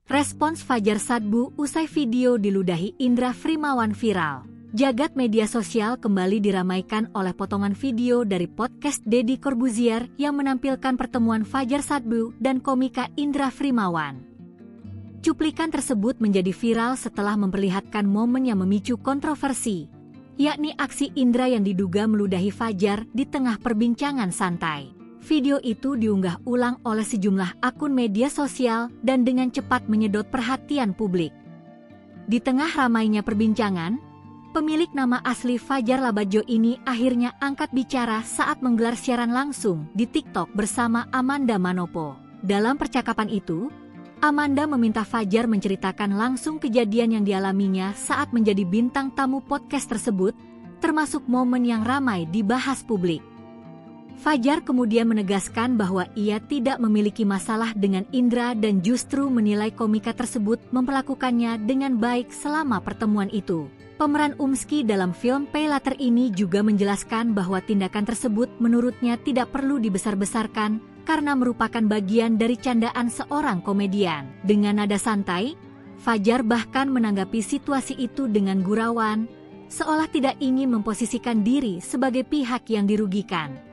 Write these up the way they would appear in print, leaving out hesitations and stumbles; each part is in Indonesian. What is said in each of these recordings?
Respons Fajar Sadbu usai video diludahi Indra Frimawan viral. Jagat media sosial kembali diramaikan oleh potongan video dari podcast Deddy Corbuzier yang menampilkan pertemuan Fajar Sadbu dan komika Indra Frimawan. Cuplikan tersebut menjadi viral setelah memperlihatkan momen yang memicu kontroversi, yakni aksi Indra yang diduga meludahi Fajar di tengah perbincangan santai. Video itu diunggah ulang oleh sejumlah akun media sosial dan dengan cepat menyedot perhatian publik. Di tengah ramainya perbincangan, pemilik nama asli Fajar Labadjo ini akhirnya angkat bicara saat menggelar siaran langsung di TikTok bersama Amanda Manopo. Dalam percakapan itu, Amanda meminta Fajar menceritakan langsung kejadian yang dialaminya saat menjadi bintang tamu podcast tersebut, termasuk momen yang ramai dibahas publik. Fajar kemudian menegaskan bahwa ia tidak memiliki masalah dengan Indra dan justru menilai komika tersebut memperlakukannya dengan baik selama pertemuan itu. Pemeran Umski dalam film Pay Later ini juga menjelaskan bahwa tindakan tersebut menurutnya tidak perlu dibesar-besarkan karena merupakan bagian dari candaan seorang komedian. Dengan nada santai, Fajar bahkan menanggapi situasi itu dengan gurauan, seolah tidak ingin memposisikan diri sebagai pihak yang dirugikan.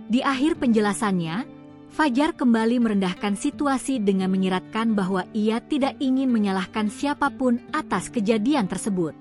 Di akhir penjelasannya, Fajar kembali merendahkan situasi dengan menyiratkan bahwa ia tidak ingin menyalahkan siapapun atas kejadian tersebut.